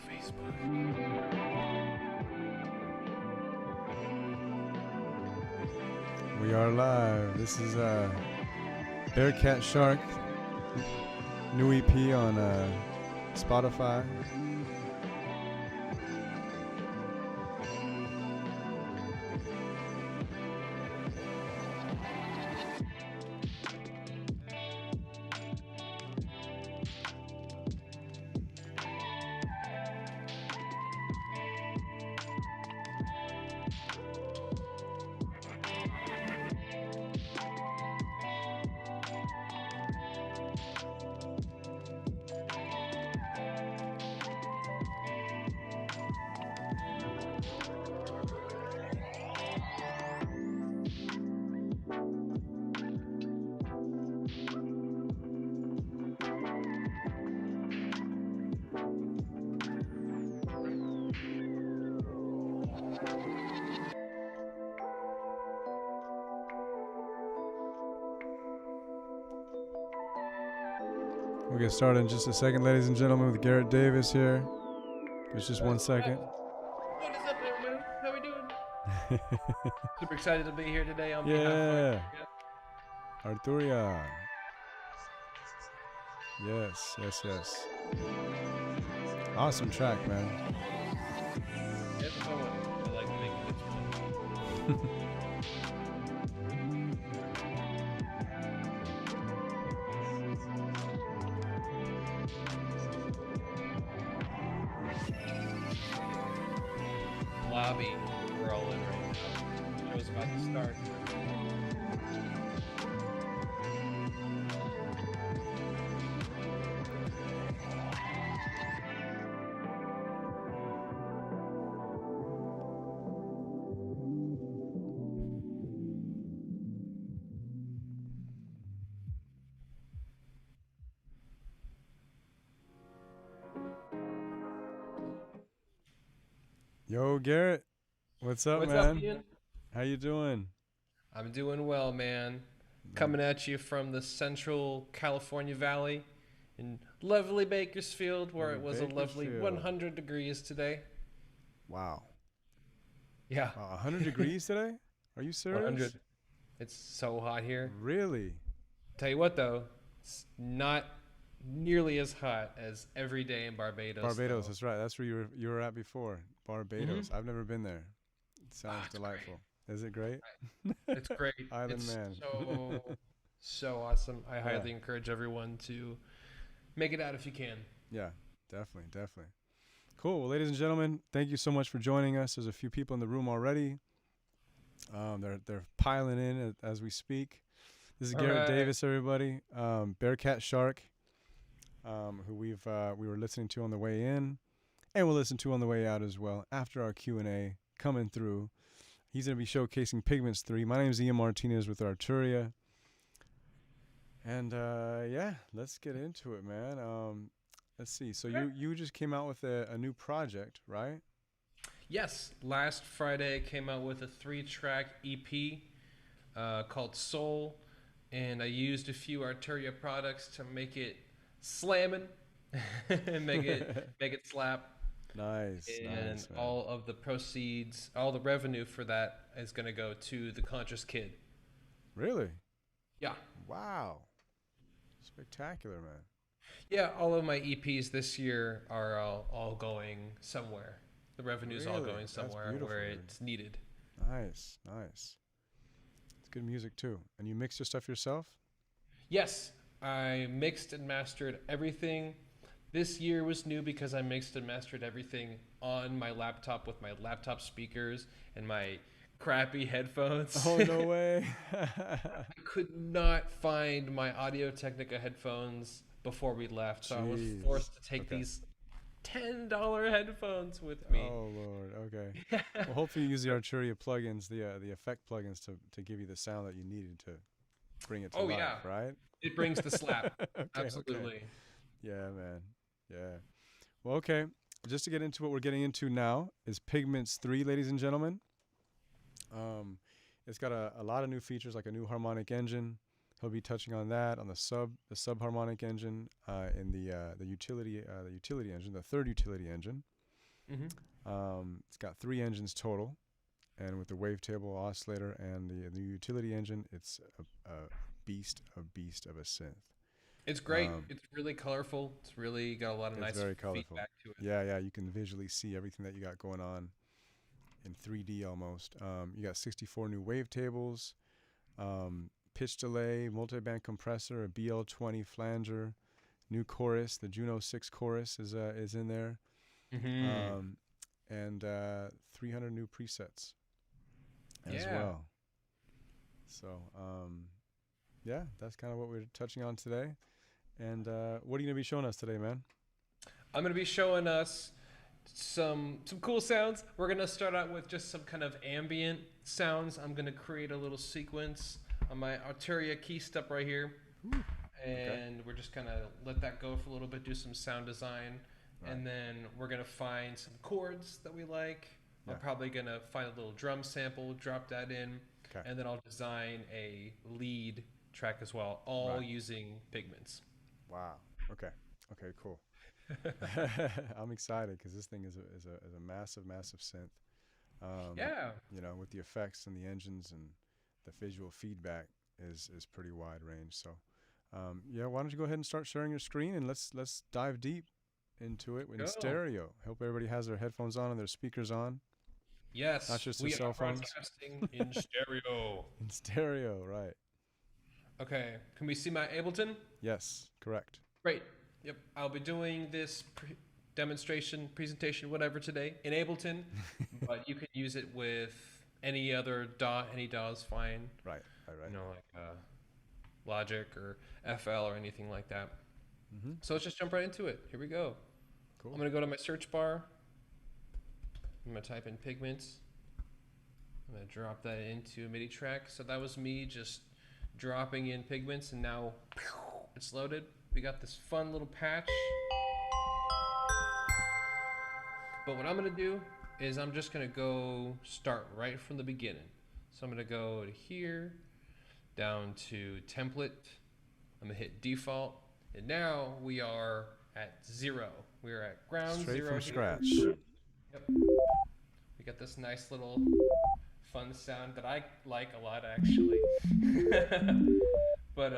Facebook. We are live. This is Bearcat Shark, new EP on Spotify. We'll get started in just a second, ladies and gentlemen, with Garrett Davis here. There's just 1 second. What is up, everyone? How we doing? Super excited to be here today on behalf Yeah. of Arturia. Yes, yes, yes. Awesome track, man. It's a fun one. I like making this one. Lobby, we're all in right now. Show's about to start. Yo, Garrett. What's up, What's man? up, Ian? How you doing? I'm doing well, man. Coming at you from the central California Valley in lovely Bakersfield, where it was a lovely Bakersfield. 100 degrees today. Wow. Yeah, Wow, 100 degrees today? Are you serious? 100. It's so hot here. Really? Tell you what, though, it's not nearly as hot as every day in Barbados. Barbados, though. that's right. That's where you were at before. Barbados. I've never been there. It sounds it's delightful. Is it great? It's great. Island It's man. so awesome. I highly encourage everyone to make it out if you can. Yeah, definitely, definitely. Cool. Well, ladies and gentlemen, thank you so much for joining us. There's a few people in the room already. They're piling in as we speak. This is Garrett Davis, everybody. Bearcat Shark, who we were listening to on the way in, and we'll listen to on the way out as well after our Q&A coming through. He's going to be showcasing Pigments 3. My name is Ian Martinez with Arturia. And yeah, let's get into it, man. Let's see. So you just came out with a new project, right? Yes, last Friday I came out with a 3-track EP called Soul, and I used a few Arturia products to make it slamming and make it slap. Nice. And nice, man. all of the proceeds, all the revenue for that is going to go to the Conscious Kid. Really? Yeah. Wow. Spectacular, man. Yeah, all of my EPs this year are all going somewhere. The revenue's all Really? going That's somewhere beautiful, where man. it's needed. Nice, nice. It's good music too. And you mix your stuff yourself? Yes, I mixed and mastered everything. This year was new because I mixed and mastered everything on my laptop with my laptop speakers and my crappy headphones. Oh, no way. I could not find my Audio-Technica headphones before we left, so I was Jeez. forced to take Okay. these $10 headphones with me. Oh, Lord. Okay. Well, hopefully you use the Arturia plugins, the effect plugins to give you the sound that you needed to bring it to life, yeah. right? It brings the slap. Okay, Absolutely. okay. Yeah, man. Yeah. Well, okay. Just to get into what we're getting into now is Pigments 3, ladies and gentlemen. It's got a lot of new features, like a new harmonic engine, He'll be touching on that, on the subharmonic engine, in the utility engine, the third utility engine. It's got 3 engines total, and with the wavetable oscillator and the utility engine, it's a beast of a synth. It's great. It's really colorful. It's really got a lot of nice very colorful feedback to it. Yeah, you can visually see everything that you got going on in 3D almost. You got 64 new wavetables, pitch delay, multi-band compressor, a BL20 flanger, new chorus. The Juno 6 chorus is in there, and 300 new presets as well. So yeah, that's kind of what we're touching on today. And what are you gonna be showing us today, man? I'm gonna be showing us some cool sounds. We're gonna start out with just some kind of ambient sounds. I'm gonna create a little sequence on my Arturia key step right here. And we're just gonna let that go for a little bit, do some sound design, and then we're gonna find some chords that we like. I'm probably gonna find a little drum sample, drop that in, and then I'll design a lead track as well, all using Pigments. Wow. Okay, cool. I'm excited because this thing is a massive synth. You know, with the effects and the engines and the visual feedback is pretty wide range. So yeah, why don't you go ahead and start sharing your screen, and let's dive deep into it in stereo. Hope everybody has their headphones on and their speakers on. Yes, not just their cell phones. Broadcasting in stereo. In stereo, right. Okay, can we see my Ableton? Yes, correct. Great. Yep, I'll be doing this presentation, whatever today in Ableton, but you can use it with any other DAW. Any DAW is fine. Right. You know, like Logic or FL or anything like that. So let's just jump right into it. Here we go. Cool. I'm gonna go to my search bar. I'm gonna type in Pigments. I'm gonna drop that into a MIDI track. So that was me just dropping in Pigments, and now it's loaded. We got this fun little patch. But what I'm gonna do is I'm just gonna go start right from the beginning. So I'm gonna go to here, down to template. I'm gonna hit default, and now we are at 0. We are at ground straight 0 from here. scratch. Yep. We got this nice little fun sound that I like a lot, actually. But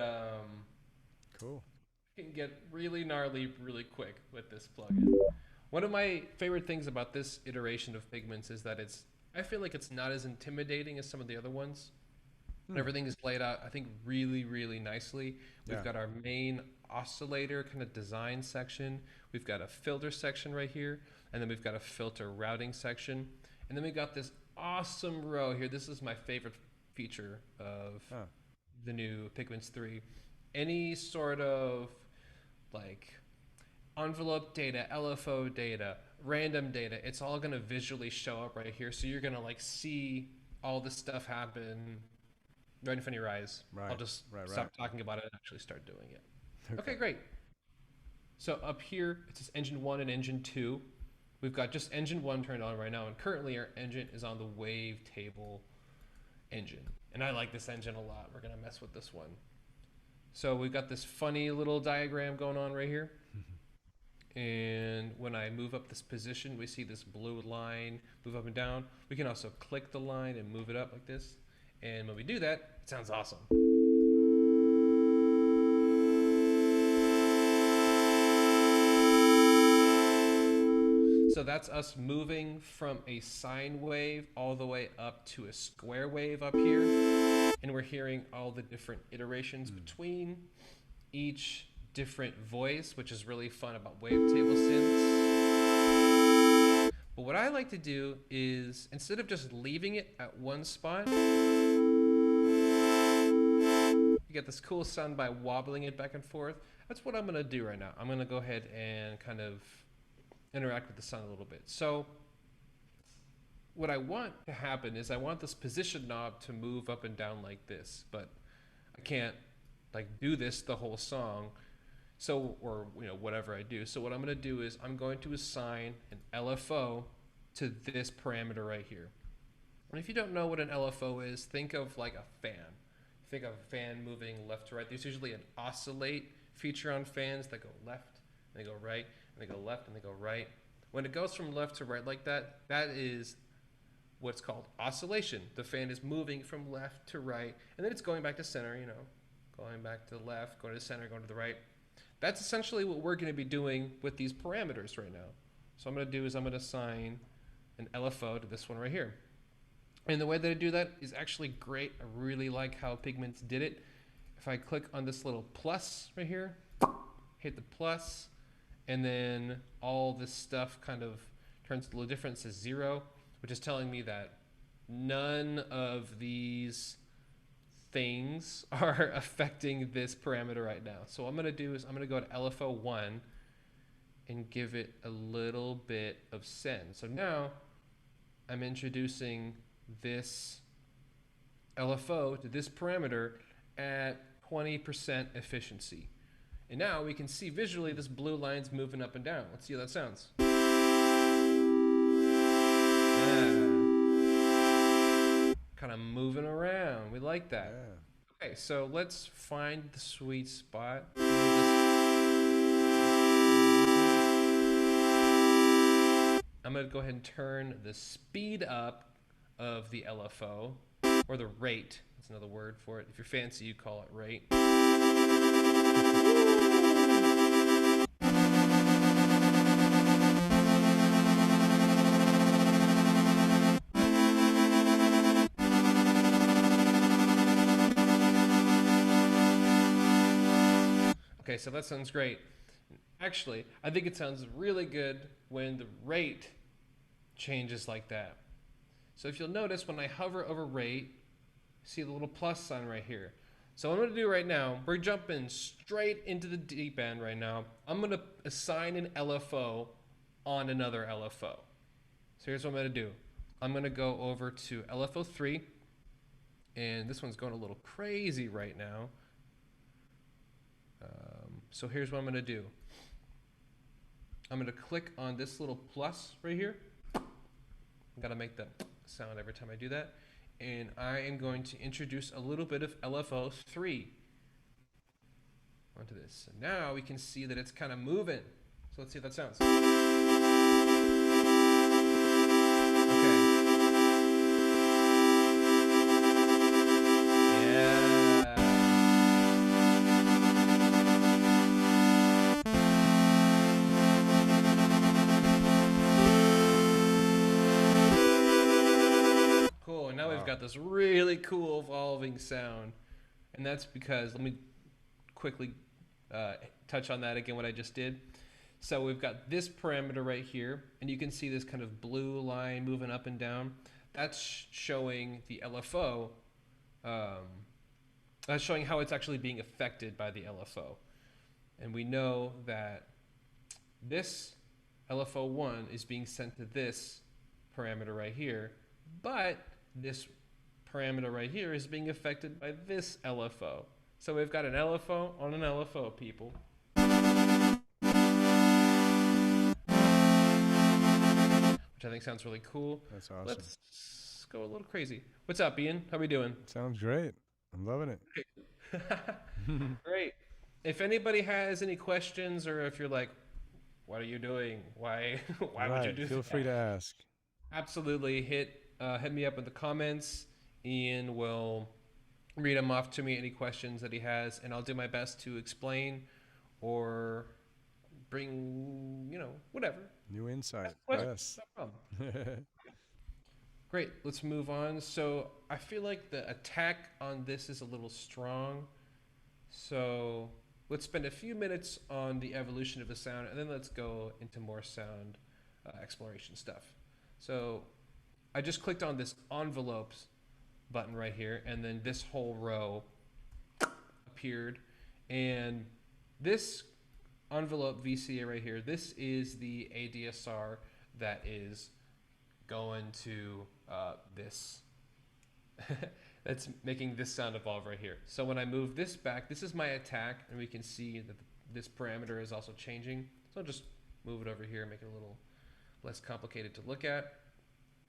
cool. You can get really gnarly really quick with this plugin. One of my favorite things about this iteration of Pigments is that I feel like it's not as intimidating as some of the other ones. Everything is laid out, I think, really, really nicely. We've got our main oscillator kind of design section. We've got a filter section right here, and then we've got a filter routing section. And then we've got this awesome row here. This is my favorite feature of the new Pigments 3. Any sort of like envelope data, LFO data, random data, it's all going to visually show up right here. So you're going to like see all this stuff happen right in front of your eyes. I'll just stop talking about it and actually start doing it. Okay, great. So up here, it says engine 1 and engine 2. We've got just engine 1 turned on right now, and currently our engine is on the wavetable engine. And I like this engine a lot. We're going to mess with this one. So we've got this funny little diagram going on right here. And when I move up this position, we see this blue line move up and down. We can also click the line and move it up like this. And when we do that, it sounds awesome. So that's us moving from a sine wave all the way up to a square wave up here. And we're hearing all the different iterations between each different voice, which is really fun about wavetable synths. But what I like to do is, instead of just leaving it at one spot, you get this cool sound by wobbling it back and forth. That's what I'm going to do right now. I'm going to go ahead and kind of interact with the sound a little bit. So what I want to happen is I want this position knob to move up and down like this, but I can't like do this the whole song. So, or whatever I do. So what I'm going to do is I'm going to assign an LFO to this parameter right here. And if you don't know what an LFO is, think of like a fan. think of a fan moving left to right, there's usually an oscillate feature on fans that go left, and they go right, and they go left, and they go right. When it goes from left to right like that, that is what's called oscillation. The fan is moving from left to right, and then it's going back to center, you know, going back to the left, going to the center, going to the right. That's essentially what we're going to be doing with these parameters right now. So I'm going to do is I'm going to assign an LFO to this one right here. And the way that I do that is actually great. I really like how Pigments did it. If I click on this little plus right here, hit the plus, and then all this stuff kind of turns a little different, says 0, which is telling me that none of these things are affecting this parameter right now. So what I'm going to do is I'm going to go to LFO1 and give it a little bit of send. So now I'm introducing this LFO to this parameter at 20% efficiency. And now we can see visually this blue line's moving up and down. Let's see how that sounds. Kind of moving around. We like that. Yeah. Okay, so let's find the sweet spot. I'm going to go ahead and turn the speed up of the LFO, or the rate. That's another word for it. If you're fancy, you call it rate. Okay, so that sounds great. Actually, I think it sounds really good when the rate changes like that. So if you'll notice, when I hover over rate, see the little plus sign right here. So what I'm going to do right now, we're jumping straight into the deep end right now. I'm going to assign an LFO on another LFO. So here's what I'm going to do. I'm going to go over to LFO3, and this one's going a little crazy right now. So here's what I'm going to do. I'm going to click on this little plus right here. I've got to make that sound every time I do that. And I am going to introduce a little bit of LFO3 onto this. So now we can see that it's kind of moving. So let's see if that sounds. Got this really cool evolving sound, and that's because, let me quickly touch on that again, what I just did. So we've got this parameter right here, and you can see this kind of blue line moving up and down. That's showing the LFO. That's showing how it's actually being affected by the LFO. And we know that this LFO1 is being sent to this parameter right here, but this parameter right here is being affected by this LFO. So we've got an LFO on an LFO, people. Which I think sounds really cool. That's awesome. Let's go a little crazy. What's up, Ian? How we doing? Sounds great. I'm loving it. Great. If anybody has any questions, or if you're like, what are you doing? Why would you do that? Feel free to ask. Absolutely. Hit me up in the comments. Ian will read them off to me, any questions that he has, and I'll do my best to explain or bring, whatever. New insight. Yes. No problem. Great. Let's move on. So I feel like the attack on this is a little strong. So let's spend a few minutes on the evolution of the sound, and then let's go into more sound exploration stuff. So I just clicked on this envelopes button right here, and then this whole row appeared, and this envelope VCA right here, this is the ADSR that is going to this that's making this sound evolve right here. So when I move this back, this is my attack, and we can see that this parameter is also changing. So I'll just move it over here, make it a little less complicated to look at.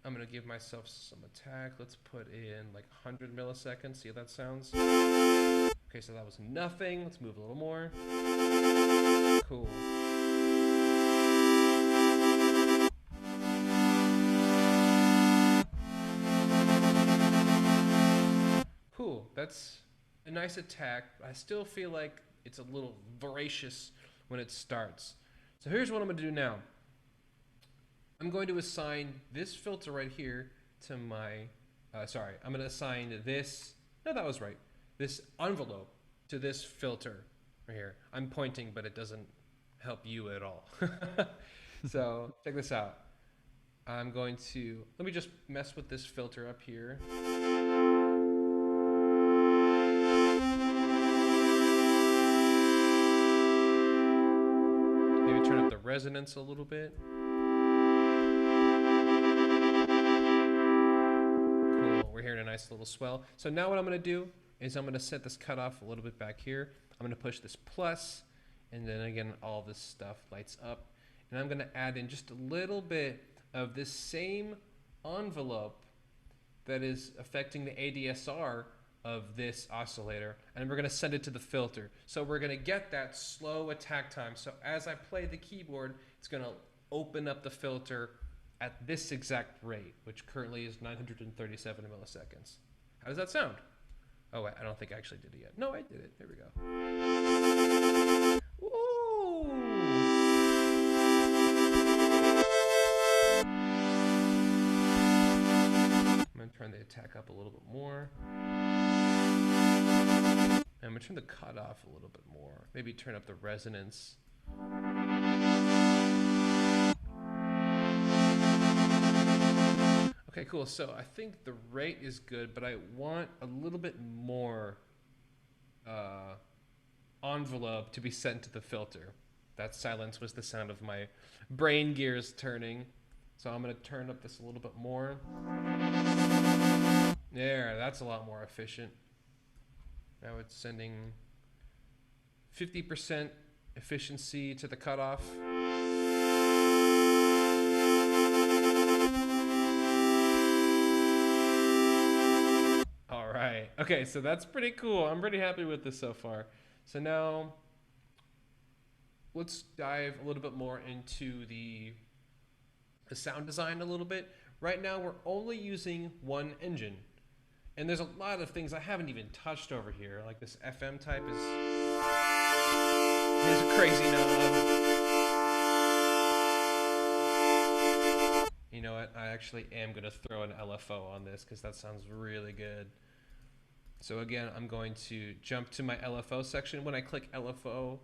I'm going to give myself some attack. Let's put in like 100 milliseconds. See how that sounds? Okay, so that was nothing. Let's move a little more. Cool. Cool. That's a nice attack. I still feel like it's a little voracious when it starts. So here's what I'm going to do now. I'm going to assign this filter right here to my, I'm going to assign this, no, that was right, this envelope to this filter right here. I'm pointing, but it doesn't help you at all. So check this out. I'm going to, let me just mess with this filter up here. Maybe turn up the resonance a little bit. We're hearing a nice little swell. So now what I'm going to do is I'm going to set this cutoff a little bit back here. I'm going to push this plus, and then again, all this stuff lights up. And I'm going to add in just a little bit of this same envelope that is affecting the ADSR of this oscillator, and we're going to send it to the filter. So we're going to get that slow attack time. So as I play the keyboard, it's going to open up the filter at this exact rate, which currently is 937 milliseconds. How does that sound? Oh, wait, I don't think I actually did it yet. No, I did it. There we go. Ooh. I'm going to turn the attack up a little bit more. And I'm going to turn the cutoff a little bit more. Maybe turn up the resonance. Okay, cool. So I think the rate is good, but I want a little bit more envelope to be sent to the filter. That silence was the sound of my brain gears turning. So I'm going to turn up this a little bit more. There, that's a lot more efficient. Now it's sending 50% efficiency to the cutoff. All right. Okay, so that's pretty cool. I'm pretty happy with this so far. So now let's dive a little bit more into the sound design a little bit. Right now we're only using one engine. And there's a lot of things I haven't even touched over here. Like this FM type is a crazy knob. You know what? I actually am going to throw an LFO on this because that sounds really good. So again, I'm going to jump to my LFO section. When I click LFO,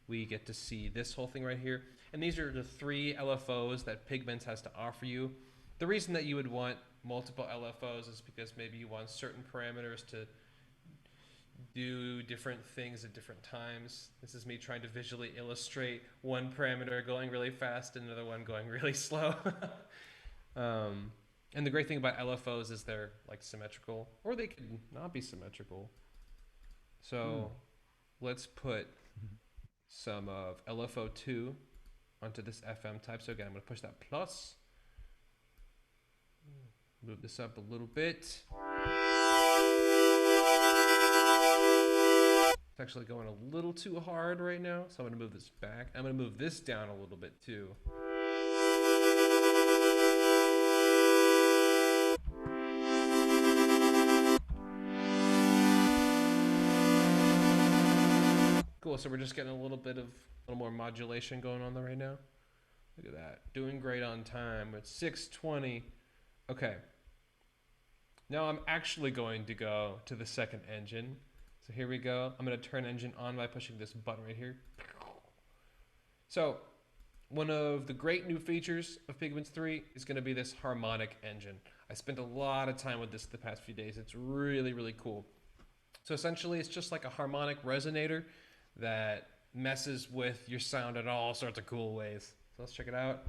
we get to see this whole thing right here. And these are the 3 LFOs that Pigments has to offer you. The reason that you would want multiple LFOs is because maybe you want certain parameters to do different things at different times. This is me trying to visually illustrate one parameter going really fast and another one going really slow. And the great thing about LFOs is they're like symmetrical, or they could not be symmetrical. So let's put some of LFO2 onto this FM type. So again, I'm going to push that plus. Move this up a little bit. It's actually going a little too hard right now, so I'm going to move this back. I'm going to move this down a little bit too. Cool, so we're just getting a little more modulation going on there right now. Look at that. Doing great on time. It's 6:20. Okay. Now I'm actually going to go to the second engine. So here we go. I'm going to turn engine on by pushing this button right here. So one of the great new features of Pigments 3 is going to be this harmonic engine. I spent a lot of time with this the past few days. It's really, really cool. So essentially it's just like a harmonic resonator that messes with your sound in all sorts of cool ways. So let's check it out.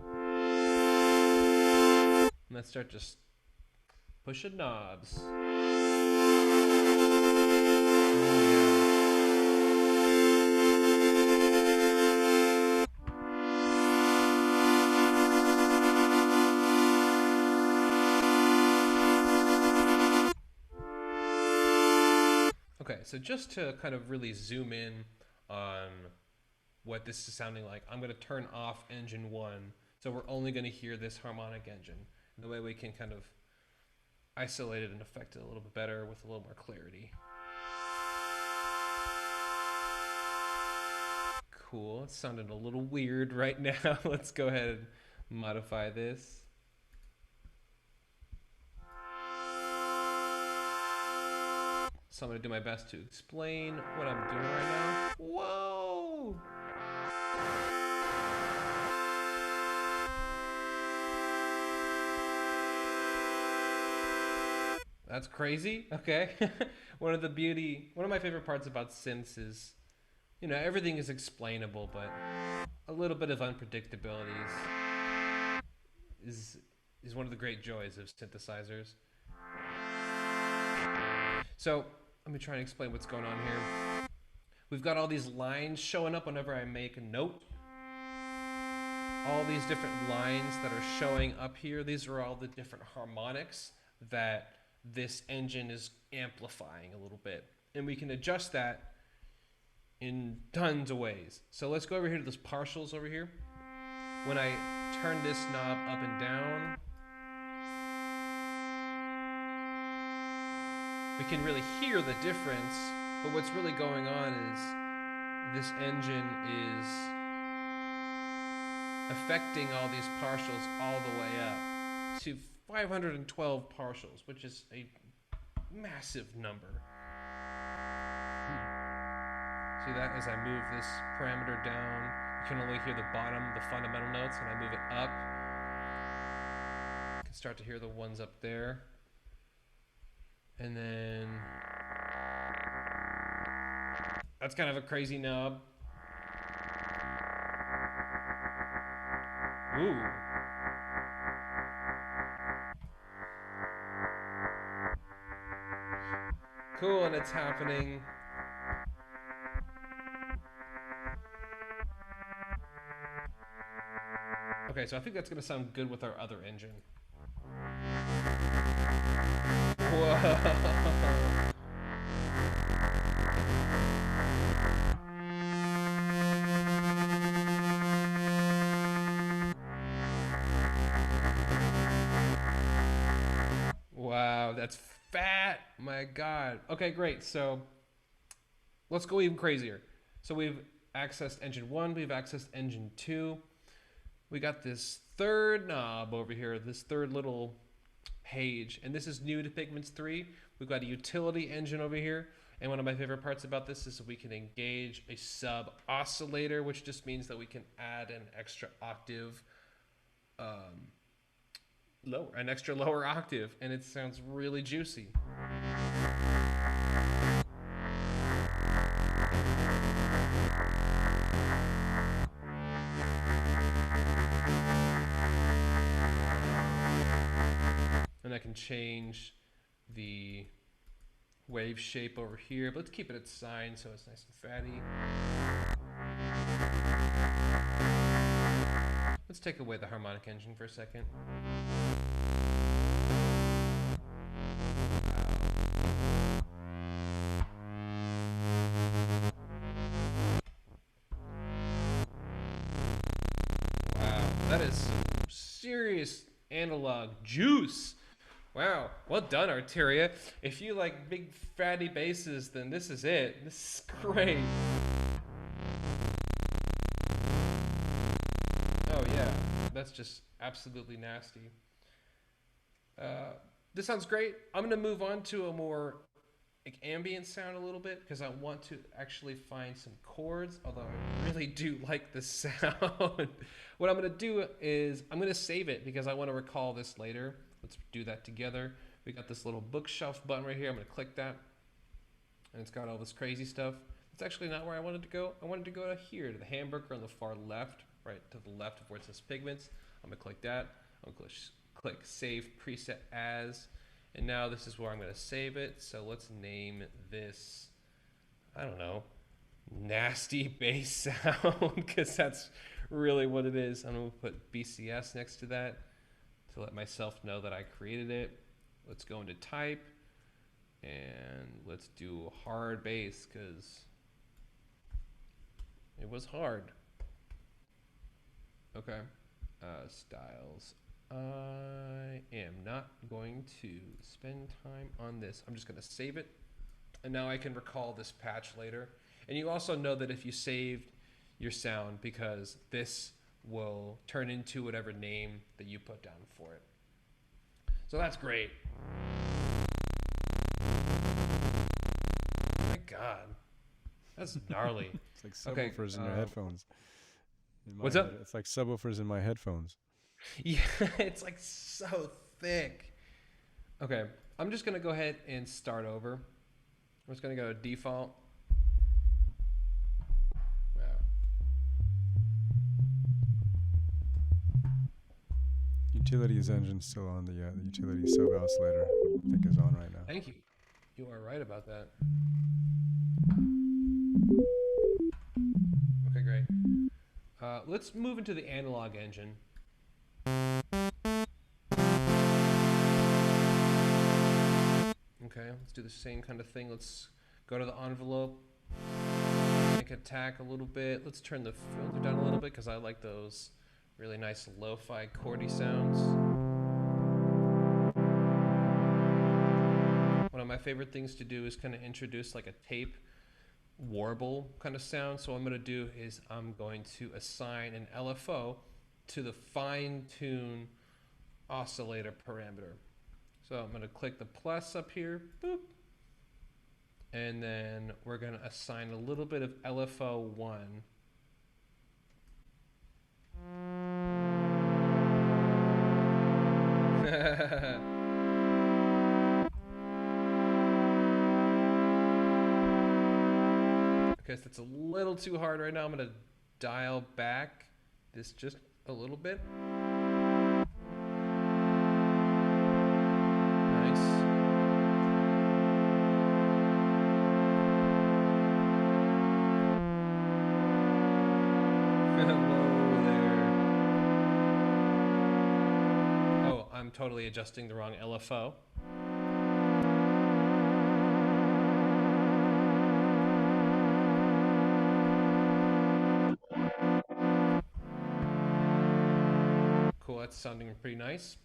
And let's start just pushing knobs. Okay, so just to kind of really zoom in on what this is sounding like, I'm going to turn off engine 1. So we're only going to hear this harmonic engine. The way we can kind of isolate it and affect it a little bit better with a little more clarity. Cool. It's sounding a little weird right now. Let's go ahead and modify this. So I'm going to do my best to explain what I'm doing right now. Whoa! That's crazy. Okay. One of my favorite parts about synths is, you know, everything is explainable, but a little bit of unpredictability is one of the great joys of synthesizers. So let me try and explain what's going on here. We've got all these lines showing up whenever I make a note. All these different lines that are showing up here, these are all the different harmonics that this engine is amplifying a little bit. And we can adjust that in tons of ways. So let's go over here to those partials over here. When I turn this knob up and down, we can really hear the difference, but what's really going on is this engine is affecting all these partials all the way up to 512 partials, which is a massive number. See that? As I move this parameter down, you can only hear the bottom, the fundamental notes. When I move it up, you can start to hear the ones up there. And then that's kind of a crazy knob. Ooh. Cool, and it's happening. Okay, so I think that's going to sound good with our other engine. Whoa. Wow, that's fat. My God. Okay, great. So let's go even crazier. So we've accessed engine 1, we've accessed engine 2. We got this third knob over here, this third little page, and this is new to Pigments 3. We've got a utility engine over here, and one of my favorite parts about this is that we can engage a sub oscillator, which just means that we can add an extra octave, an extra lower octave, and it sounds really juicy. And I can change the wave shape over here, but let's keep it at sine so it's nice and fatty. Let's take away the harmonic engine for a second. Wow, that is some serious analog juice. Wow, well done, Arturia. If you like big fatty basses, then this is it. This is great. Oh yeah, that's just absolutely nasty. This sounds great. I'm gonna move on to a more like ambient sound a little bit because I want to actually find some chords, although I really do like the sound. What I'm gonna do is I'm gonna save it because I want to recall this later. Let's do that together. We got this little bookshelf button right here. I'm gonna click that, and it's got all this crazy stuff. It's actually not where I wanted to go. I wanted to go to here, to the hamburger on the far left, right to the left of where it says Pigments. I'm gonna click that. I'm gonna click Save Preset As, and now this is where I'm gonna save it. So let's name this, I don't know, nasty bass sound, because that's really what it is. I'm gonna put BCS next to that to let myself know that I created it. Let's go into type. And let's do hard bass because it was hard. Okay. Styles. I am not going to spend time on this. I'm just going to save it. And now I can recall this patch later. And you also know that if you saved your sound, because this will turn into whatever name that you put down for it. So that's great. Oh my God. That's gnarly. It's like subwoofers in your headphones. What's up? It's like subwoofers in my headphones. Yeah, it's like so thick. Okay, I'm just going to go ahead and start over. I'm just going to go to default. Wow. Utilities engine's still on. The utility sub oscillator I think is on right now. Thank you. You are right about that. Okay, great. Let's move into the analog engine. Okay, let's do the same kind of thing. Let's go to the envelope, make it tack a little bit. Let's turn the filter down a little bit because I like those really nice lo-fi chordy sounds. One of my favorite things to do is kind of introduce like a tape warble kind of sound. So what I'm going to do is I'm going to assign an LFO to the fine-tune oscillator parameter. So I'm going to click the plus up here, boop, and then we're going to assign a little bit of LFO 1. Okay, so it's a little too hard right now. I'm going to dial back this just a little bit. Totally adjusting the wrong LFO. Cool, that's sounding pretty nice.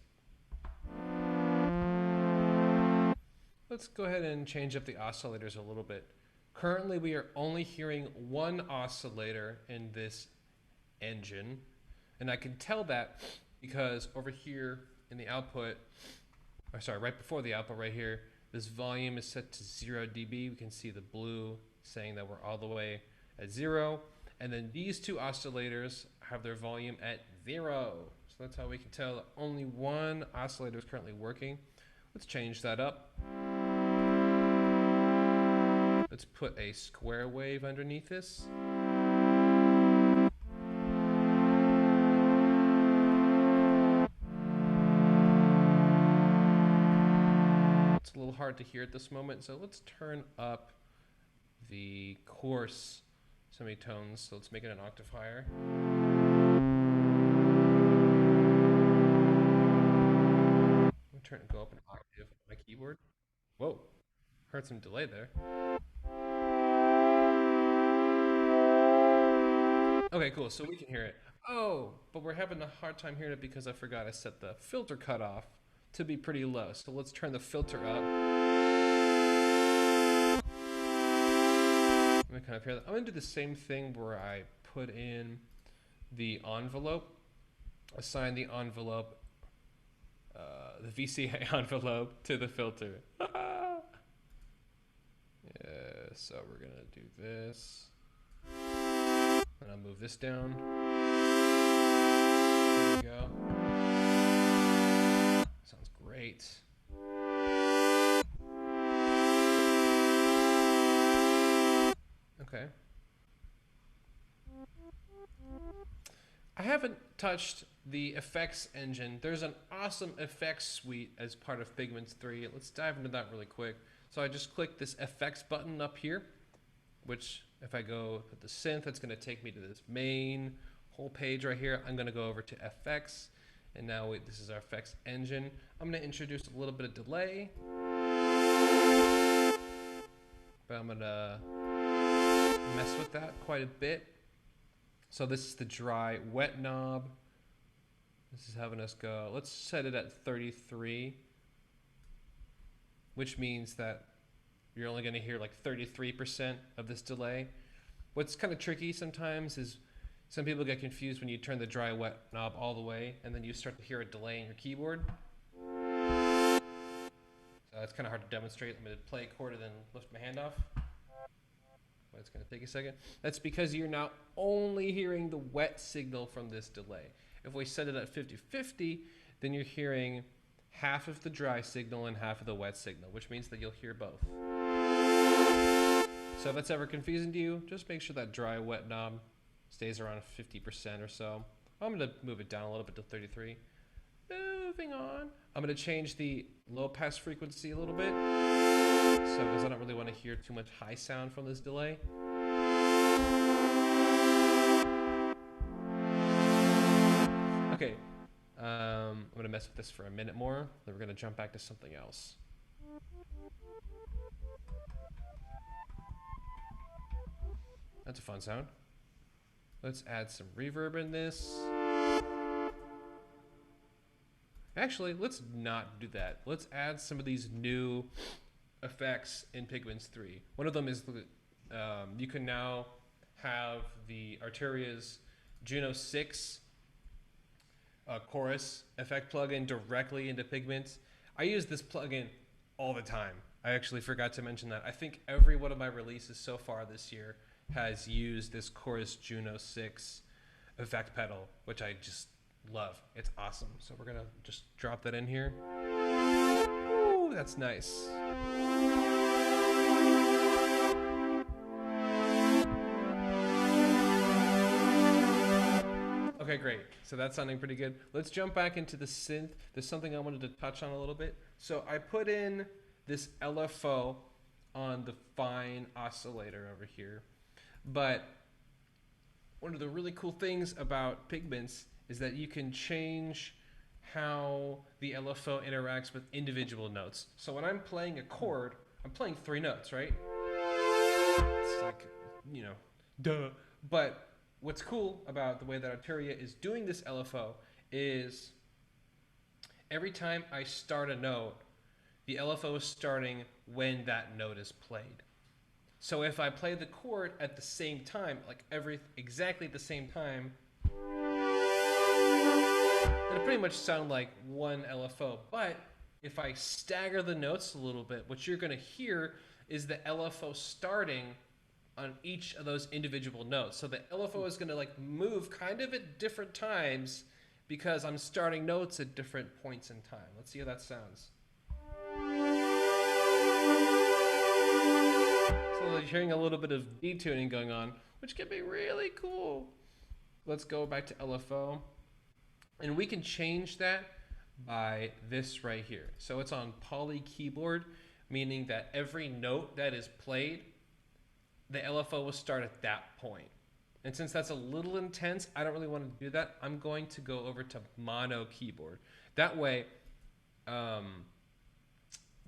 Let's go ahead and change up the oscillators a little bit. Currently, we are only hearing one oscillator in this engine, and I can tell that because over here in the output, or sorry, right before the output right here, this volume is set to 0 dB. We can see the blue saying that we're all the way at 0. And then these two oscillators have their volume at 0. So that's how we can tell that only one oscillator is currently working. Let's change that up. Let's put a square wave underneath this. A little hard to hear at this moment, so let's turn up the coarse semitones. So let's make it an octave higher. Go up an octave on my keyboard. Whoa, heard some delay there. Okay, cool, so we can hear it. Oh, but we're having a hard time hearing it because I forgot I set the filter cutoff to be pretty low. So let's turn the filter up. Let me kind of hear that. I'm going to do the same thing where I put in the envelope, assign the envelope, the VCA envelope to the filter. Yeah, so we're going to do this. And I'll move this down. There we go. Sounds great. Okay. I haven't touched the effects engine. There's an awesome effects suite as part of Pigments 3. Let's dive into that really quick. So I just click this effects button up here, which if I go with the synth, it's going to take me to this main whole page right here. I'm going to go over to effects, and now this is our effects engine. I'm going to introduce a little bit of delay. but I'm gonna mess with that quite a bit. So this is the dry wet knob. This is having us go, let's set it at 33, which means that you're only gonna hear like 33% of this delay. What's kind of tricky sometimes is some people get confused when you turn the dry wet knob all the way and then you start to hear a delay in your keyboard. So it's kind of hard to demonstrate. I'm going to play a chord and then lift my hand off. But it's going to take a second. That's because you're now only hearing the wet signal from this delay. If we set it at 50-50, then you're hearing half of the dry signal and half of the wet signal, which means that you'll hear both. So if that's ever confusing to you, just make sure that dry wet knob stays around 50% or so. I'm going to move it down a little bit to 33. Moving on. I'm going to change the low pass frequency a little bit. So because I don't really want to hear too much high sound from this delay. Okay. I'm going to mess with this for a minute more. Then we're going to jump back to something else. That's a fun sound. Let's add some reverb in this. Actually, let's not do that. Let's add some of these new effects in Pigments 3. One of them is you can now have the Arturia's Juno 6 chorus effect plugin directly into Pigments. I use this plugin all the time. I actually forgot to mention that. I think every one of my releases so far this year has used this chorus Juno 6 effect pedal, which I just love. It's awesome. So we're gonna just drop that in here. Ooh, that's nice. Okay, great. So that's sounding pretty good. Let's jump back into the synth. There's something I wanted to touch on a little bit. So I put in this LFO on the fine oscillator over here. But one of the really cool things about Pigments is that you can change how the LFO interacts with individual notes. So when I'm playing a chord, I'm playing 3 notes, right? It's like, you know, duh. But what's cool about the way that Arturia is doing this LFO is every time I start a note, the LFO is starting when that note is played. So if I play the chord at the same time, like exactly at the same time, it'll pretty much sound like one LFO. But if I stagger the notes a little bit, what you're going to hear is the LFO starting on each of those individual notes. So the LFO is going to like move kind of at different times because I'm starting notes at different points in time. Let's see how that sounds. So you're hearing a little bit of detuning going on, which can be really cool. Let's go back to LFO. And we can change that by this right here. So it's on poly keyboard, meaning that every note that is played, the LFO will start at that point. And since that's a little intense, I don't really want to do that. I'm going to go over to mono keyboard. That way,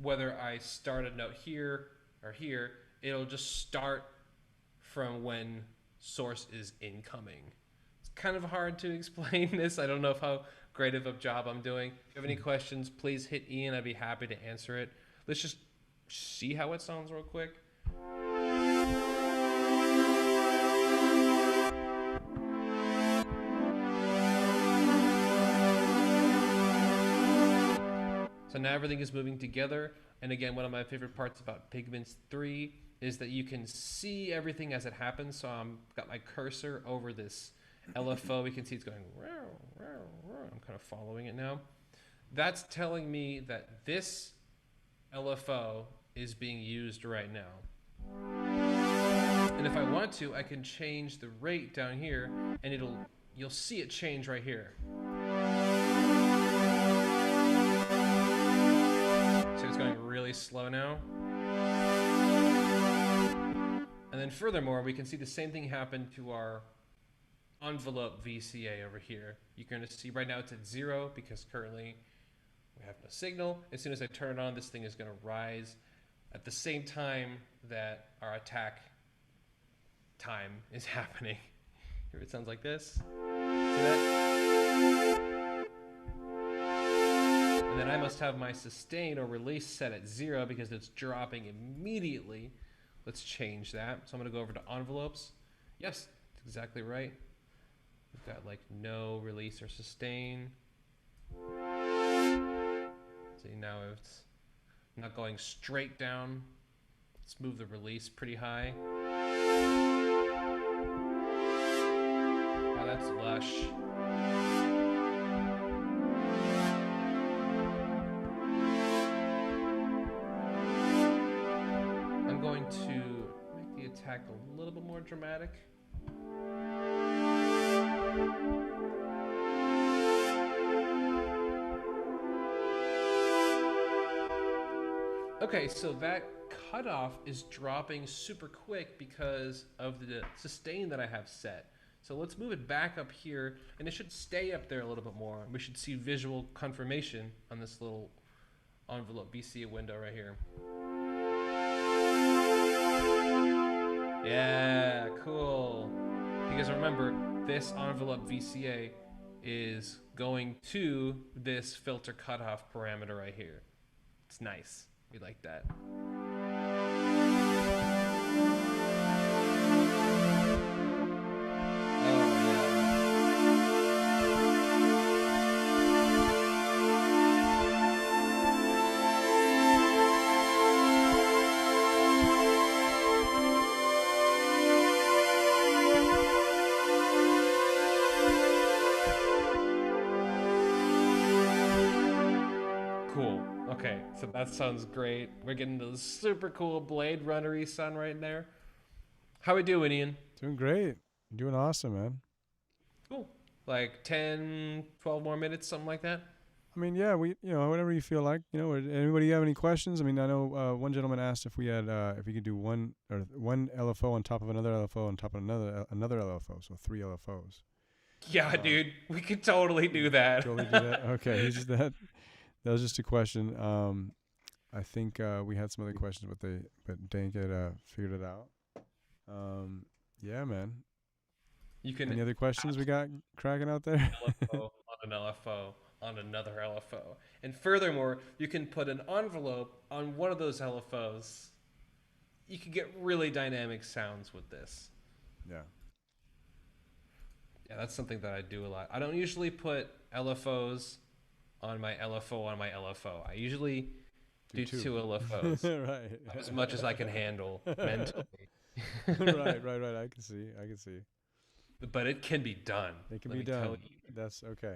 whether I start a note here or here, it'll just start from when source is incoming. It's kind of hard to explain this. I don't know how great of a job I'm doing. If you have any questions, please hit Ian. I'd be happy to answer it. Let's just see how it sounds real quick. So now everything is moving together. And again, one of my favorite parts about Pigments 3 is that you can see everything as it happens. So I've got my cursor over this LFO. We can see it's going, I'm kind of following it now. That's telling me that this LFO is being used right now. And if I want to, I can change the rate down here and you'll see it change right here. So it's going really slow now. And then furthermore, we can see the same thing happen to our envelope VCA over here. You're going to see right now it's at 0 because currently we have no signal. As soon as I turn it on, this thing is going to rise at the same time that our attack time is happening. Here it sounds like this. See that? And then I must have my sustain or release set at 0 because it's dropping immediately. Let's change that. So I'm going to go over to envelopes. Yes, that's exactly right. We've got like no release or sustain. See, now it's not going straight down. Let's move the release pretty high. Oh, that's lush. I'm going to make the attack a little bit more dramatic. Okay, so that cutoff is dropping super quick because of the sustain that I have set. So let's move it back up here, and it should stay up there a little bit more. We should see visual confirmation on this little envelope VCA window right here. Yeah, cool. Because remember, this envelope VCA is going to this filter cutoff parameter right here. It's nice. We like that. Cool. Okay, so that sounds great. We're getting the super cool Blade Runner-y sound right there. How we doing, Ian? Doing great. You're doing awesome, man. Cool. Like 10, 12 more minutes, something like that? I mean, yeah, whatever you feel like. Anybody have any questions? I mean, I know one gentleman asked if we had, if we could do one LFO on top of another LFO on top of another LFO, so 3 LFOs. Yeah, dude, we could totally do that. Totally do that. Okay, that was just a question. I think we had some other questions, but dang it, figured it out. Yeah, man. You can. Any other questions we got cracking out there? LFO on an LFO on another LFO, and furthermore, you can put an envelope on one of those LFOs. You can get really dynamic sounds with this. Yeah. Yeah, that's something that I do a lot. I don't usually put LFOs on my LFO on my LFO. I usually do 2 LFOs. Right. As much as I can handle mentally. Right. I can see. But it can be done. It can be done. That's okay.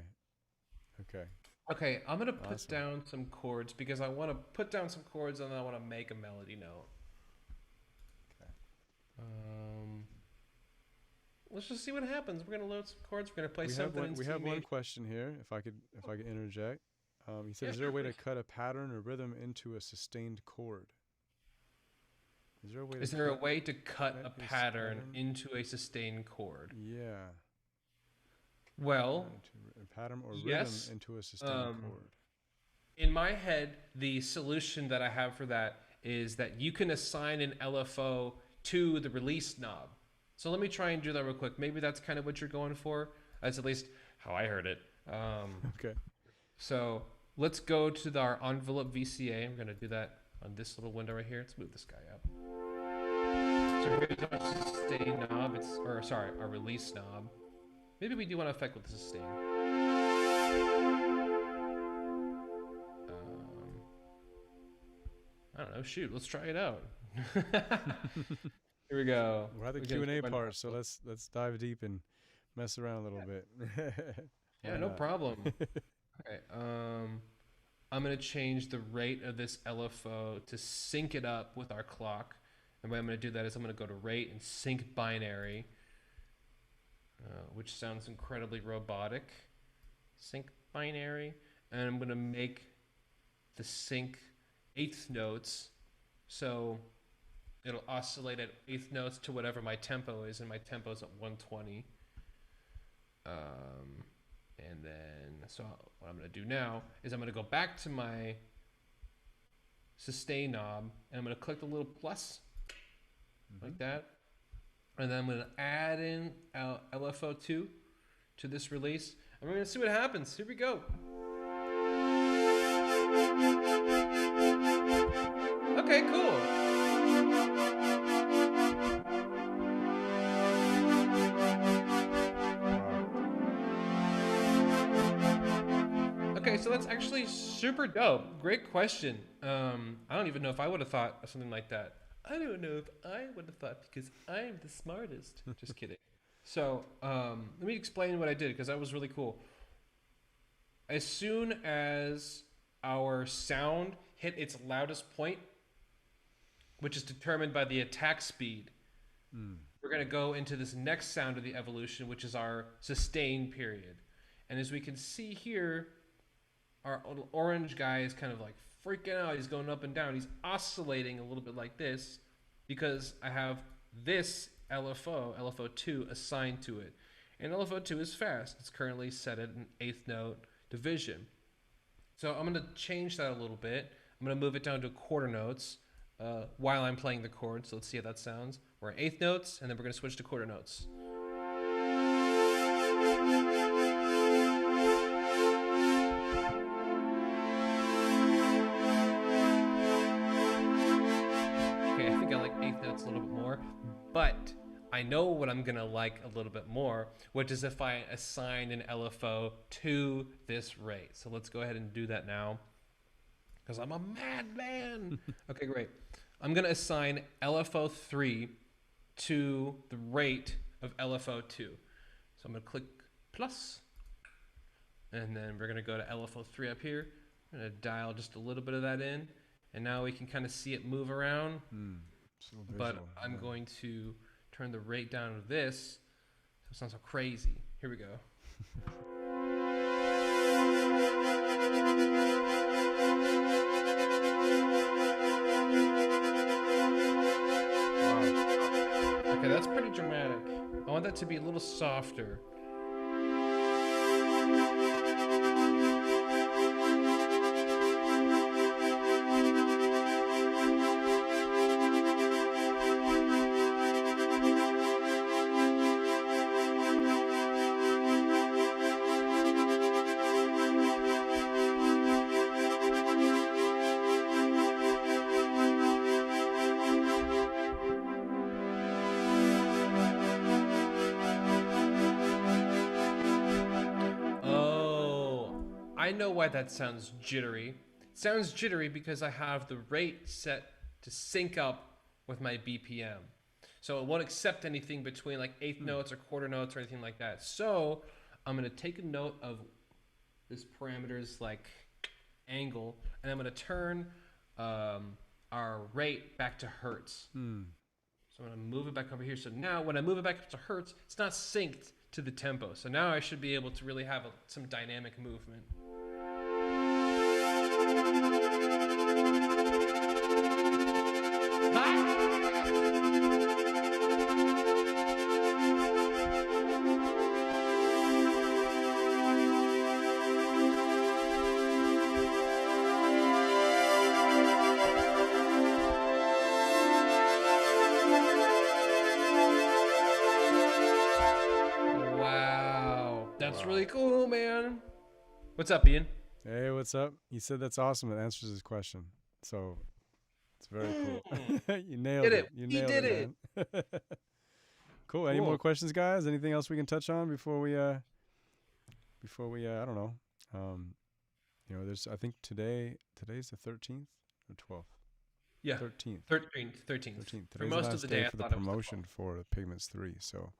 Okay, I'm going to put down some chords because I want to put down some chords and then I want to make a melody note. Okay. Let's just see what happens. We're going to load some chords. We're going to play something. We have one question here, if I could interject. He said, is there a way to cut a pattern or rhythm into a sustained chord? Is there a way to cut a pattern into a sustained chord? Yeah. Well, a pattern or yes, rhythm into a sustained chord. In my head, the solution that I have for that is that you can assign an LFO to the release knob. So let me try and do that real quick. Maybe that's kind of what you're going for. That's at least how I heard it. Okay. So let's go to our envelope VCA. I'm going to do that on this little window right here. Let's move this guy up. So here's our sustain knob. Our release knob. Maybe we do want to affect with the sustain. I don't know. Shoot, let's try it out. Here we go. We're at the Q&A part, so let's dive deep and mess around a little bit. Yeah, no problem. Okay. I'm gonna change the rate of this LFO to sync it up with our clock. And the way I'm gonna do that is I'm gonna go to rate and sync binary, which sounds incredibly robotic. Sync binary, and I'm gonna make the sync 8th notes, so it'll oscillate at 8th notes to whatever my tempo is, and my tempo is at 120. And then, so what I'm going to do now is I'm going to go back to my sustain knob, and I'm going to click the little plus like that. And then I'm going to add in LFO2 to this release. And we're going to see what happens. Here we go. Okay, cool. Okay, so that's actually super dope. Great question. I don't even know if I would have thought of something like that. I don't know if I would have thought because I'm the smartest. Just kidding. So let me explain what I did because that was really cool. As soon as our sound hit its loudest point, which is determined by the attack speed, we're going to go into this next sound of the evolution, which is our sustain period. And as we can see here, our little orange guy is kind of like freaking out. He's going up and down. He's oscillating a little bit like this because I have this LFO2 assigned to it. And LFO2 is fast. It's currently set at an 8th note division. So I'm going to change that a little bit. I'm going to move it down to quarter notes while I'm playing the chord. So let's see how that sounds. We're at 8th notes, and then we're going to switch to quarter notes. Okay, I think I like 8th notes a little bit more, but I know what I'm going to like a little bit more, which is if I assign an LFO to this rate. So let's go ahead and do that now because I'm a madman. Okay, great. I'm going to assign LFO3 to the rate of LFO2. So I'm going to click plus, and then we're going to go to LFO3 up here. I'm going to dial just a little bit of that in, and now we can kind of see it move around. So but I'm going to turn the rate down to this so it sounds so crazy. Here we go. Okay, that's pretty dramatic. I want that to be a little softer. I know why that sounds jittery. It sounds jittery because I have the rate set to sync up with my BPM. So it won't accept anything between like 8th notes or quarter notes or anything like that. So I'm going to take a note of this parameter's like angle, and I'm going to turn our rate back to hertz. So I'm going to move it back over here. So now when I move it back up to hertz, it's not synced to the tempo. So now I should be able to really have some dynamic movement. Wow, that's really cool, man. What's up, Ian? Hey, what's up? He said that's awesome. It answers his question. So it's very cool. You nailed it. You nailed it, man. Cool. Any more questions, guys? Anything else we can touch on before we I don't know. You know, there's I think today's the 13th or 12th. Yeah. 13th. 13th. For most of the day for the promotion for the Pigments 3. So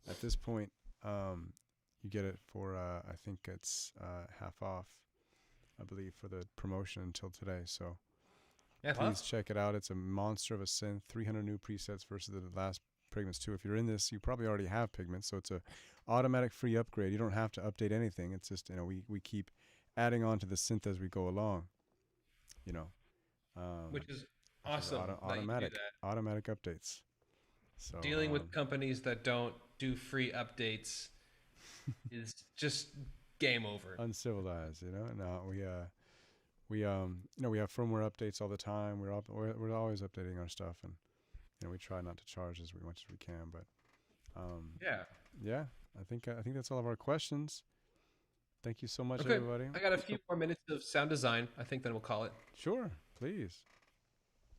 at this point, you get it for I think it's half off, I believe, for the promotion until today. So please check it out. It's a monster of a synth. 300 new presets versus the last Pigments 2. If you're in this, you probably already have Pigments, so it's a automatic free upgrade. You don't have to update anything. It's just, you know, we keep adding on to the synth as we go along. You know, which is awesome. Automatic updates. So dealing with companies that don't do free updates is just game over. Uncivilized, you know. No, we we have firmware updates all the time. We're always updating our stuff, and we try not to charge as much as we can. But yeah, I think that's all of our questions. Thank you so much, everybody. I got a few more minutes of sound design. I think then we'll call it. Sure, please.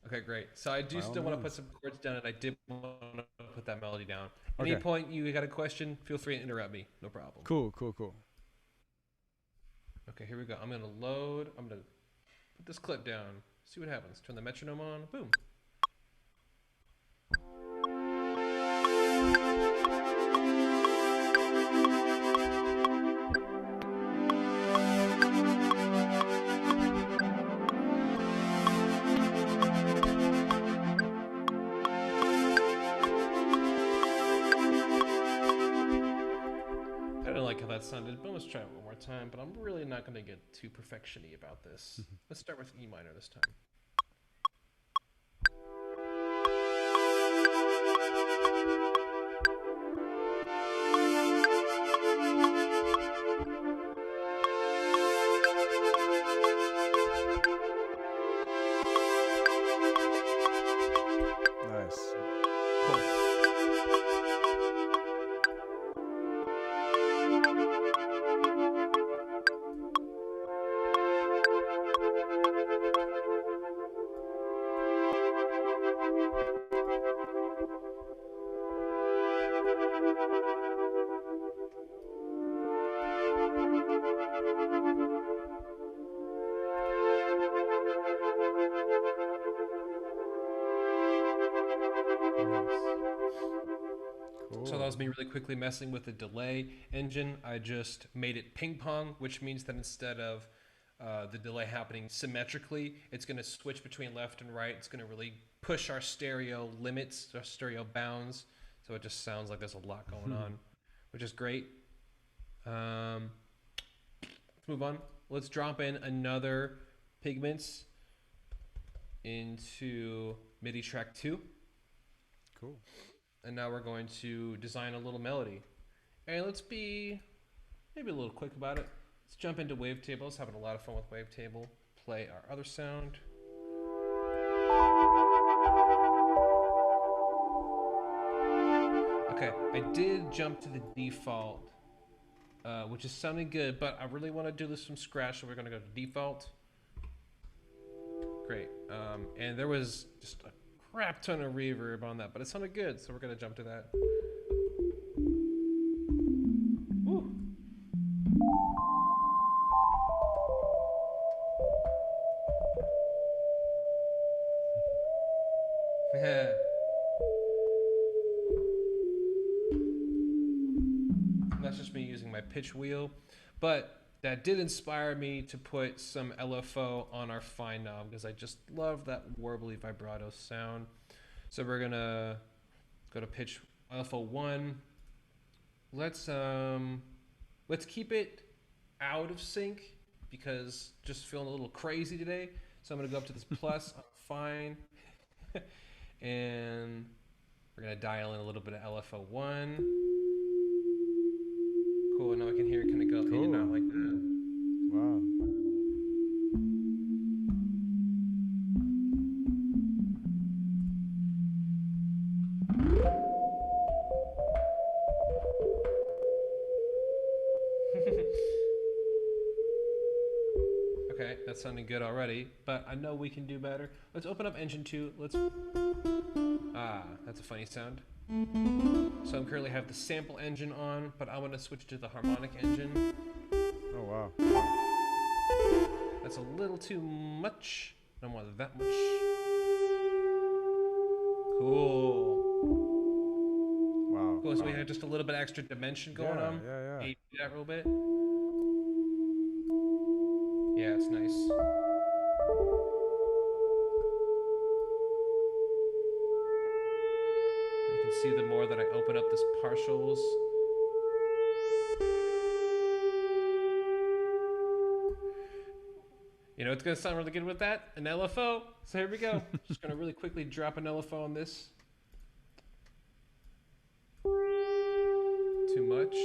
Okay, great. So I do still want to put some chords down, and I did want to put that melody down. At any point you got a question, feel free to interrupt me. No problem. Cool. Okay, here we go. I'm going to load. I'm going to put this clip down. See what happens. Turn the metronome on. Boom. Sounded, but let's try it one more time. But I'm really not going to get too perfection-y about this. Let's start with E minor this time. Nice. Cool. So that was me really quickly messing with the delay engine. I just made it ping pong, which means that instead of the delay happening symmetrically, it's going to switch between left and right. It's going to really push our stereo limits, our stereo bounds. So it just sounds like there's a lot going on, which is great. Let's move on. Let's drop in another Pigments into MIDI track 2. Cool. And now we're going to design a little melody. And let's be maybe a little quick about it. Let's jump into Wavetable. Having a lot of fun with Wavetable. Play our other sound. Okay, I did jump to the default, which is sounding good, but I really want to do this from scratch, so we're going to go to default. Great. And there was just a crap ton of reverb on that, but it sounded good, so we're going to jump to that. Woo. That's just me using my pitch wheel, but that did inspire me to put some LFO on our fine knob because I just love that warbly vibrato sound. So we're gonna go to pitch LFO 1. Let's keep it out of sync because just feeling a little crazy today. So I'm gonna go up to this plus on fine, and we're gonna dial in a little bit of LFO 1. Cool, now I can hear it kind of go in and out like that. Wow. Okay, that's sounding good already, but I know we can do better. Let's open up Engine 2. That's a funny sound. So I currently have the sample engine on, but I want to switch to the harmonic engine. Oh, wow. That's a little too much. I don't want that much. Cool. Wow. Cool, so we have just a little bit extra dimension going on. Yeah. Maybe that real bit. Yeah, it's nice. You can see the more that I open up this partials. You know it's going to sound really good with that? An LFO. So here we go. Just going to really quickly drop an LFO on this. Too much.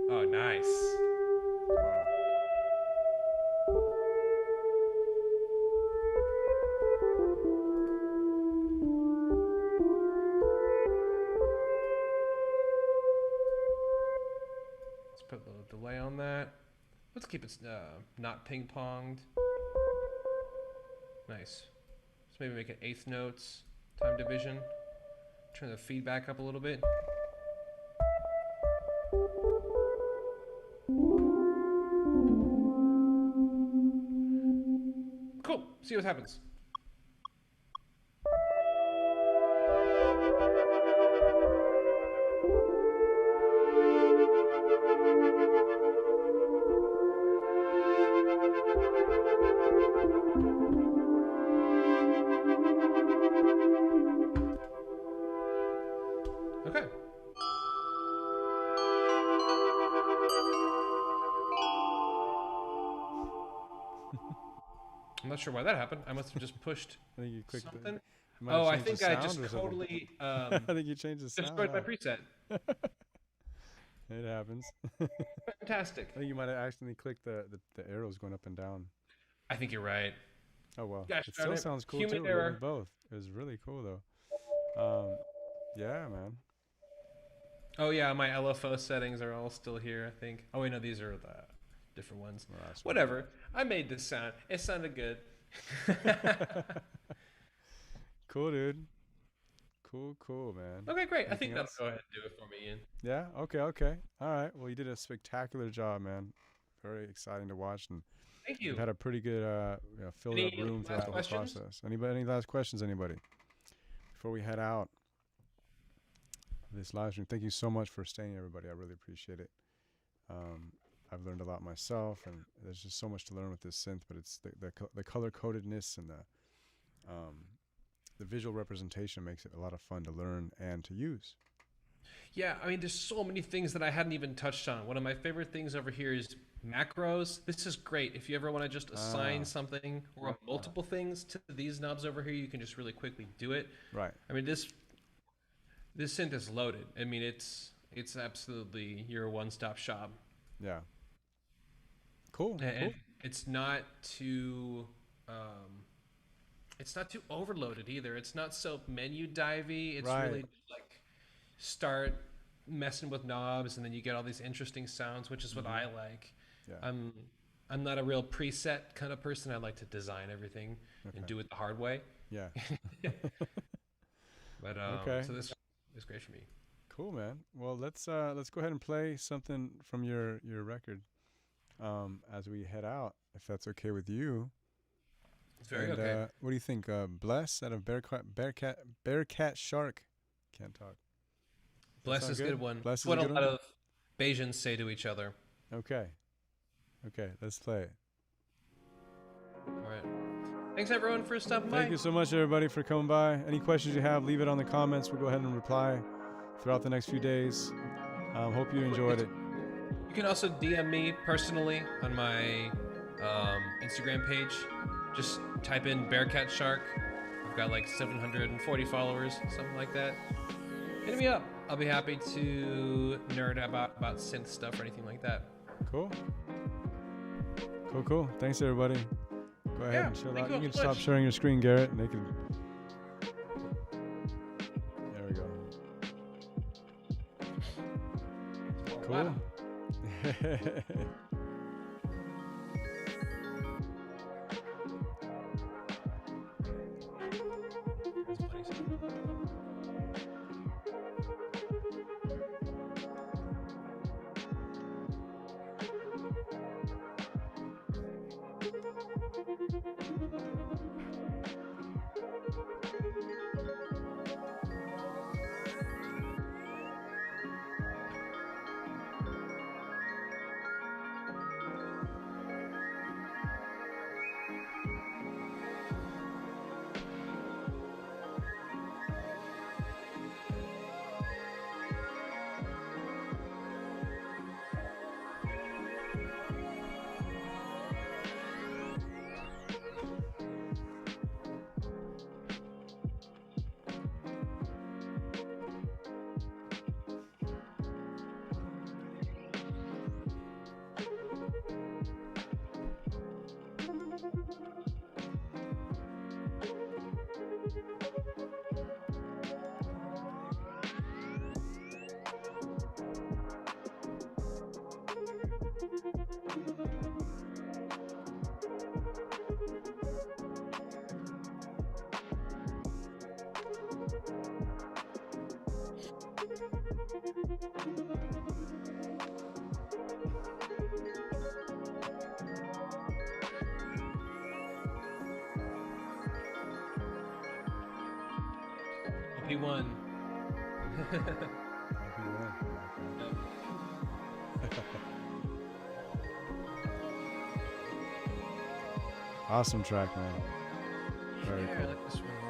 Oh, nice. Wow. delay on that. Let's keep it not ping-ponged. Nice. So maybe make it eighth notes, time division. Turn the feedback up a little bit. Cool. See what happens. Okay. I'm not sure why that happened. I must have just pushed I think you clicked something. Oh, I think I just totally I think you changed the sound. destroyed my preset. It happens. Fantastic. I think you might have accidentally clicked the arrows going up and down. I think you're right. Oh well. Gosh, It still sounds cool Human too. error. With both. It was really cool though. Yeah, man. Oh yeah, my LFO settings are all still here, I think. Oh wait, no, these are the different ones. Well, that's Whatever. I made this sound. It sounded good. Cool, dude. Cool, man. Okay, great. I Anything think that'll else? go ahead and do it for me, Ian. Yeah. Okay. All right. Well, you did a spectacular job, man. Very exciting to watch, and Thank you. you've had a pretty good filled up Any room last throughout the whole questions? process. Anybody? Any last questions? Anybody? Before we head out this live stream, thank you so much for staying, everybody. I really appreciate it. I've learned a lot myself, and there's just so much to learn with this synth. But it's the color codedness and the visual representation makes it a lot of fun to learn and to use. Yeah, I mean, there's so many things that I hadn't even touched on. One of my favorite things over here is macros. This is great. If you ever want to just assign something or multiple things to these knobs over here, you can just really quickly do it. Right. I mean, this synth is loaded. I mean, it's absolutely your one-stop shop. Yeah. Cool. And it's not too overloaded either. It's not so menu divey. It's Right. really like start messing with knobs and then you get all these interesting sounds, which is what I like. Yeah. I'm not a real preset kind of person. I like to design everything and do it the hard way. Yeah. But so this is great for me. Cool, man. Well, let's go ahead and play something from your record as we head out, if that's okay with you. It's very okay. What do you think? Bless out of Bearcat Shark. Can't talk. Bless is a good one. Bless is what a good lot one? of Bayesians say to each other. Okay, let's play it. All right. Thanks everyone for stopping by. Thank you so much, everybody, for coming by. Any questions you have, leave it on the comments. We'll go ahead and reply throughout the next few days. Hope you enjoyed it. You can also DM me personally on my Instagram page. Just type in Bearcat Shark. I've got like 740 followers, something like that. Hit me up. I'll be happy to nerd about synth stuff or anything like that. Cool. Thanks, everybody. Go ahead and chill out. You can stop sharing your screen, Garrett, and they can. There we go. Cool. Wow. RP1. Awesome track, man. Very Yeah, cool. I like this one.